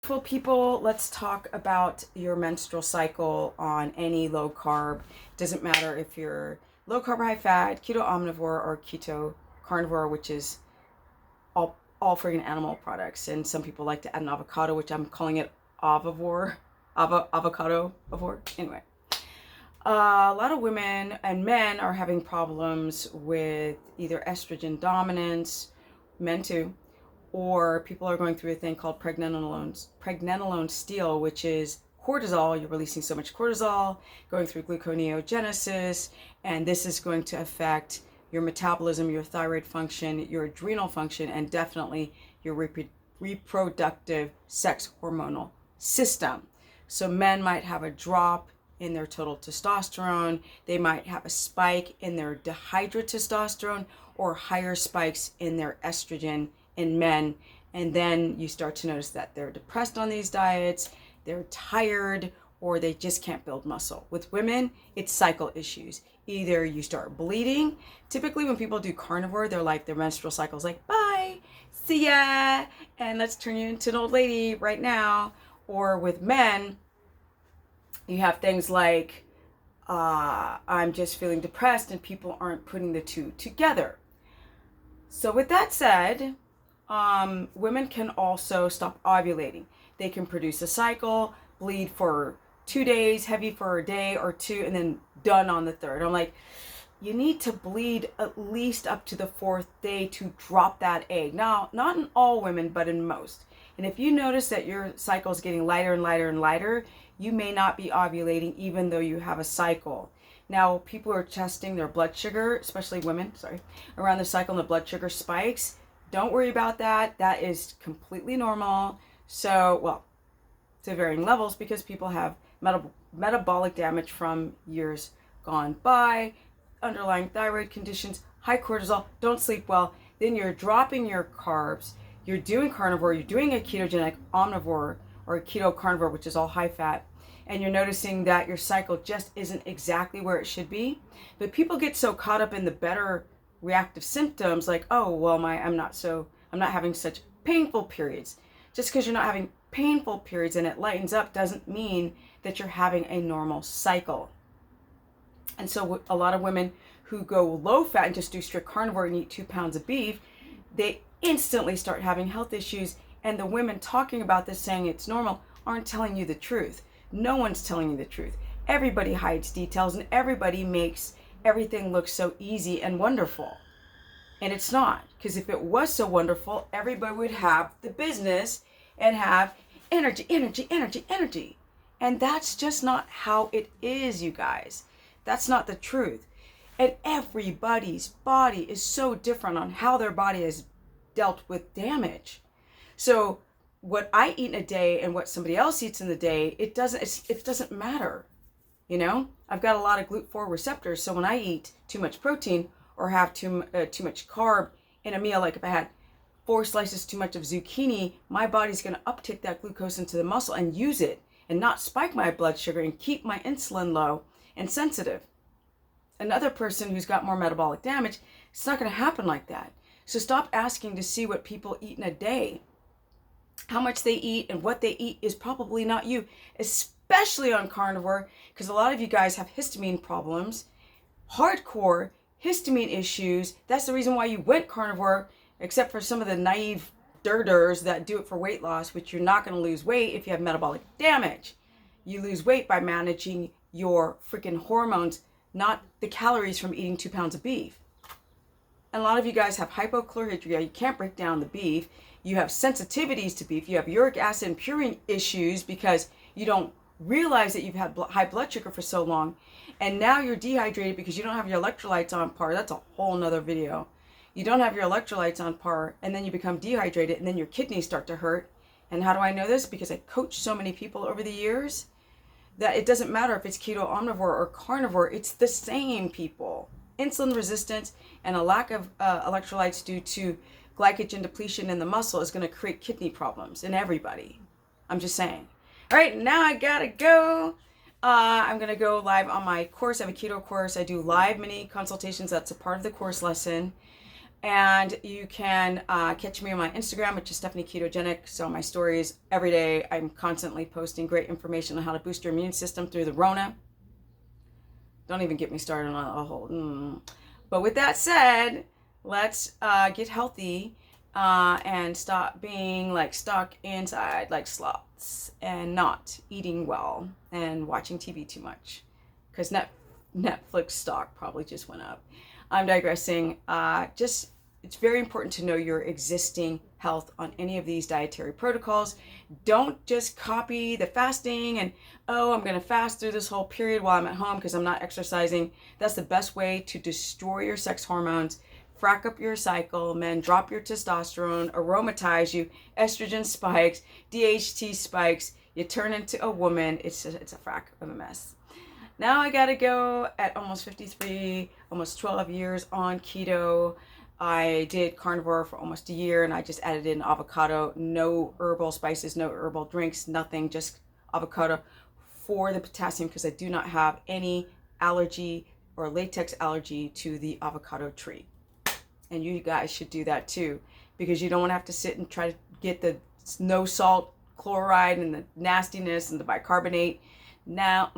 Well, people, let's talk about your menstrual cycle on any low carb. Doesn't matter if you're low carb, high fat, keto omnivore, or keto carnivore, which is all friggin' animal products. And some people like to add an avocado, which I'm calling it avivore, avocado avore. Anyway, a lot of women and men are having problems with either estrogen dominance, men too, or people are going through a thing called pregnenolone steal, which is cortisol. You're releasing so much cortisol, going through gluconeogenesis, and this is going to affect your metabolism, your thyroid function, your adrenal function, and definitely your reproductive sex hormonal system. So men might have a drop in their total testosterone. They might have a spike in their dihydrotestosterone or higher spikes in their estrogen in men. And then you start to notice that they're depressed on these diets, they're tired, or they just can't build muscle. With women, it's cycle issues. Either you start bleeding. Typically when people do carnivore, they're like, their menstrual cycle's like, bye, see ya, and let's turn you into an old lady right now. Or with men, you have things like, I'm just feeling depressed, and people aren't putting the two together. So with that said, women can also stop ovulating. They can produce a cycle, bleed for 2 days, heavy for a day or two, and then done on the third. I'm like, you need to bleed at least up to the fourth day to drop that egg. Now, not in all women, but in most. And if you notice that your cycle is getting lighter and lighter and lighter, you may not be ovulating even though you have a cycle. Now, people are testing their blood sugar, especially women, around the cycle, and the blood sugar spikes. Don't worry about that. That is completely normal. So, well, to varying levels, because people have metabolic damage from years gone by, underlying thyroid conditions, high cortisol, don't sleep well. Then you're dropping your carbs. You're doing carnivore. You're doing a ketogenic omnivore or a keto carnivore, which is all high fat. And you're noticing that your cycle just isn't exactly where it should be. But people get so caught up in the better reactive symptoms, like, oh, well, I'm not having such painful periods. Just because you're not having painful periods and it lightens up doesn't mean that you're having a normal cycle. And so a lot of women who go low fat and just do strict carnivore and eat 2 pounds of beef, they instantly start having health issues. And the women talking about this, saying it's normal, aren't telling you the truth. No one's telling you the truth. Everybody hides details, and everybody makes everything look so easy and wonderful. And it's not, because if it was so wonderful, everybody would have the business and have energy, energy, energy, energy. And that's just not how it is, you guys. That's not the truth. And everybody's body is so different on how their body has dealt with damage. So what I eat in a day and what somebody else eats in the day, it doesn't matter. You know, I've got a lot of GLUT4 receptors. So when I eat too much protein or have too much carb in a meal, like if I had 4 slices too much of zucchini, my body's going to uptake that glucose into the muscle and use it and not spike my blood sugar and keep my insulin low and sensitive. Another person who's got more metabolic damage, it's not going to happen like that. So stop asking to see what people eat in a day. How much they eat and what they eat is probably not you, especially on carnivore, because a lot of you guys have histamine problems, hardcore histamine issues. That's the reason why you went carnivore, except for some of the naive dirders that do it for weight loss, which you're not going to lose weight if you have metabolic damage. You lose weight by managing your freaking hormones, not the calories from eating 2 pounds of beef. And a lot of you guys have hypochlorhydria. You can't break down the beef. You have sensitivities to beef. You have uric acid and purine issues because you don't realize that you've had high blood sugar for so long. And now you're dehydrated because you don't have your electrolytes on par. That's a whole nother video. You don't have your electrolytes on par, and then you become dehydrated, and then your kidneys start to hurt. And how do I know this? Because I coached so many people over the years that it doesn't matter if it's keto omnivore or carnivore. It's the same people. Insulin resistance and a lack of electrolytes due to glycogen depletion in the muscle is going to create kidney problems in everybody. I'm just saying. All right, now I gotta go. I'm going to go live on my course. I have a keto course. I do live mini consultations. That's a part of the course lesson. And you can catch me on my Instagram, which is Stephanie Ketogenic. So my stories every day, I'm constantly posting great information on how to boost your immune system through the Rona. Don't even get me started on a whole. But with that said, let's get healthy and stop being like stuck inside like sloths and not eating well and watching TV too much, because Netflix stock probably just went up. I'm digressing. It's very important to know your existing health on any of these dietary protocols. Don't just copy the fasting and, oh, I'm going to fast through this whole period while I'm at home because I'm not exercising. That's the best way to destroy your sex hormones, frack up your cycle, men, drop your testosterone, aromatize you, estrogen spikes, DHT spikes, you turn into a woman. It's a frack of a mess. Now I gotta go at almost 53, almost 12 years on keto. I did carnivore for almost a year, and I just added in avocado, no herbal spices, no herbal drinks, nothing, just avocado for the potassium, because I do not have any allergy or latex allergy to the avocado tree. And you guys should do that too, because you don't want to have to sit and try to get the no salt chloride and the nastiness and the bicarbonate. Now,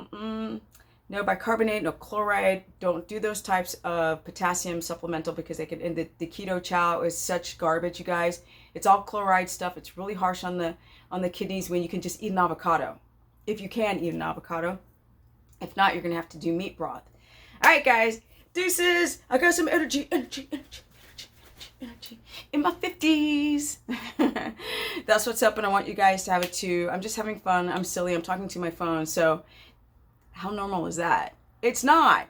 no bicarbonate, no chloride. Don't do those types of potassium supplemental, because they can, and the keto chow is such garbage, you guys. It's all chloride stuff. It's really harsh on the kidneys when you can just eat an avocado. If you can eat an avocado. If not, you're going to have to do meat broth. All right, guys. Deuces. I got some energy in my 50s. That's what's up, and I want you guys to have it too. I'm just having fun. I'm silly. I'm talking to my phone. So how normal is that? It's not.